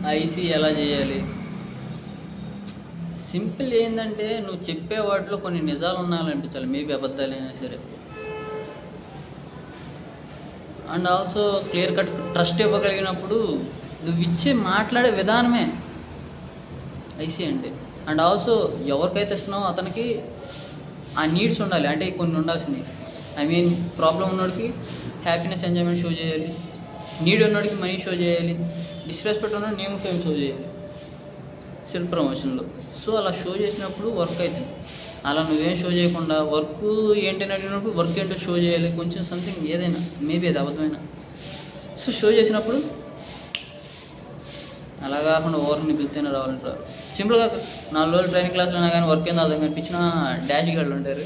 IC ఎలా చేయాలి? Simple ఏంటంటే నువ్వు చెప్పే వాటిలో కొన్ని నిజాలు ఉండాలనిపించాలి, మేబీ అబద్ధాలైనా సరే. And also clear cut trust ఇవ్వగలిగినప్పుడు నువ్వు ఇచ్చే మాట్లాడే విధానమే ఐసీ అంటే. అండ్ ఆల్సో ఎవరికైతే ఇస్తున్నావో అతనికి ఆ నీడ్స్ ఉండాలి, అంటే కొన్ని ఉండాల్సినవి. ఐ మీన్ ప్రాబ్లం ఉన్నోడికి హ్యాపీనెస్ ఎంజాయ్మెంట్ షో చేయాలి, నీడ్ ఉన్నోడికి మనీ షో చేయాలి, డిస్రెస్పెక్ట్ ఉన్నోడు నేమ్ ఫేమ్ షో చేయాలి సెల్ఫ్ ప్రమోషన్లో. సో అలా షో చేసినప్పుడు వర్క్ అవుతుంది. అలా నువ్వేం షో చేయకుండా వర్క్ ఏంటని అడిగినప్పుడు వర్క్ ఏంటో షో చేయాలి, కొంచెం సంథింగ్ ఏదైనా, మేబీ అది అబద్ధమైనా. సో షో చేసినప్పుడు అలా కాకుండా ఓవర్ని పిలితేనే రావాలంటారు. సింపుల్గా 4 రోజులు ట్రైనింగ్ క్లాస్లో అయినా కానీ వర్క్ ఏందో అర్థం కనిపించిన డాష్ గార్డులు ఉంటారు.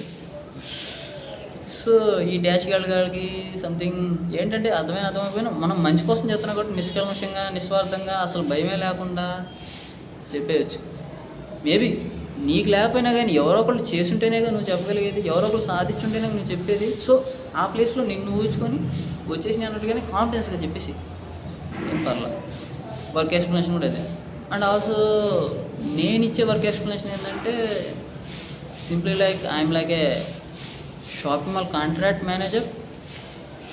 సో ఈ డాష్ గార్డుకి సంథింగ్ ఏంటంటే అర్థమైపోయినా మనం మంచి కోసం చేస్తున్నాం కాబట్టి నిష్కల్మషంగా నిస్వార్థంగా అసలు భయమే లేకుండా చెప్పేయచ్చు. మేబీ నీకు లేకపోయినా కానీ ఎవరో ఒకళ్ళు చేసుంటేనే కానీ నువ్వు చెప్పగలిగేది, ఎవరో ఒకళ్ళు సాధించుంటేనే నువ్వు చెప్పేది. సో ఆ ప్లేస్లో నిన్ను ఊహించుకొని వచ్చేసి అన్నట్టుగానే కాన్ఫిడెన్స్గా చెప్పేసి ఏం పర్లా. వర్క్ ఎక్స్ప్లెనేషన్ కూడా అదే. అండ్ ఆల్సో నేను ఇచ్చే వర్క్ ఎక్స్ప్లెనేషన్ ఏంటంటే simply like I'm like A shopping mall contract manager.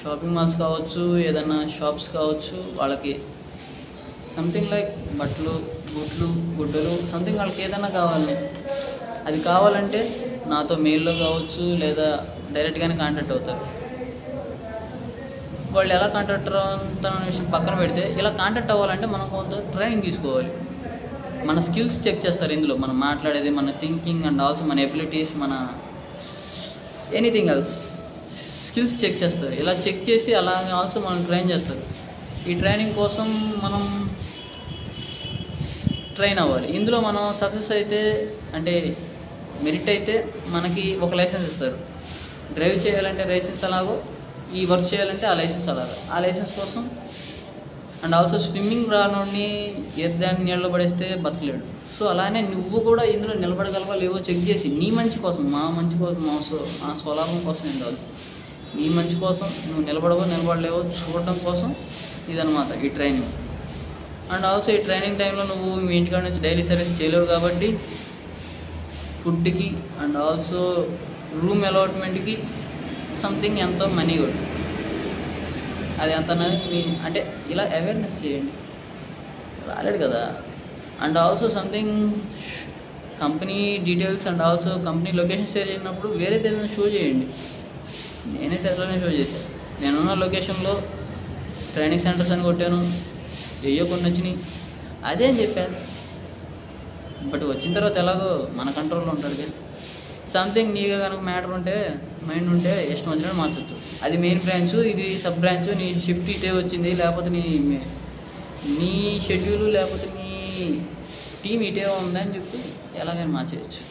Shopping malls కావచ్చు, ఏదన్నా షాప్స్ కావచ్చు, వాళ్ళకి సంథింగ్ లైక్ బట్టలు, గుడ్డలు సంథింగ్ వాళ్ళకి ఏదైనా కావాలి. అది కావాలంటే నాతో మెయిల్లో కావచ్చు లేదా డైరెక్ట్గానే కాంటాక్ట్ అవుతారు. వాళ్ళు ఎలా కాంటాక్ట్ అవుతారో విషయం పక్కన పెడితే, ఇలా కాంటాక్ట్ అవ్వాలంటే మనం కొంత ట్రైనింగ్ తీసుకోవాలి. మన స్కిల్స్ చెక్ చేస్తారు ఇందులో, మనం మాట్లాడేది, మన థింకింగ్ అండ్ ఆల్సో మన ఎబిలిటీస్, మన ఎనీథింగ్ ఎల్స్ స్కిల్స్ చెక్ చేస్తారు. ఇలా చెక్ చేసి అలా ఆల్సో మనం ట్రైన్ చేస్తారు. ఈ ట్రైనింగ్ కోసం మనం ట్రైన్ అవ్వాలి. ఇందులో మనం సక్సెస్ అయితే అంటే మెరిట్ అయితే మనకి ఒక లైసెన్స్ ఇస్తారు. డ్రైవ్ చేయాలంటే లైసెన్స్ అలాగో, ఈ వర్క్ చేయాలంటే ఆ లైసెన్స్ అలాగో. ఆ లైసెన్స్ కోసం అండ్ ఆల్సో స్విమ్మింగ్ రానోడిని దాన్ని నీళ్ళలో పడేస్తే బతకలేడు. సో అలానే నువ్వు కూడా ఇందులో నిలబడగలవా లేవో చెక్ చేసి నీ మంచి కోసం, మా మంచి కోసం, మా స్వలాభం కోసం ఏం కాదు, నీ మంచి కోసం నువ్వు నిలబడలేవో చూడడం కోసం ఇదనమాట ఈ ట్రైనింగ్. అండ్ ఆల్సో ఈ ట్రైనింగ్ టైంలో నువ్వు మీ ఇంటికాడ నుంచి డైలీ సర్వీస్ చేయలేవు కాబట్టి ఫుడ్కి అండ్ ఆల్సో రూమ్ అలాట్మెంట్కి సంథింగ్ ఎంతో మనీ కూడా, అది ఎంత అంటే ఇలా అవేర్నెస్ చేయండి, రాలేడు కదా. And also something company details and also company location share చేసినప్పుడు వేరే ఏదైనా షో చేయండి. నేనైతే అట్లానే షో చేశాను. నేనున్న లొకేషన్లో ట్రైనింగ్ సెంటర్స్ అని కొట్టాను, ఏయో కొన్ని వచ్చినాయి, అదే అని చెప్పాను. బట్ వచ్చిన తర్వాత ఎలాగో మన కంట్రోల్లో ఉంటాడు కదా. సంథింగ్ నీగా కనుక మ్యాటర్ ఉంటే, మైండ్ ఉంటే ఇష్టం వచ్చినట్టు మార్చవచ్చు. అది మెయిన్ బ్రాంచ్, ఇది సబ్ బ్రాంచ్, నీ షిఫ్ట్ ఇటే వచ్చింది, లేకపోతే నీ షెడ్యూలు లేకపోతే నీ టీం ఇటే ఉందని చెప్పి ఎలాగైనా మార్చేయచ్చు.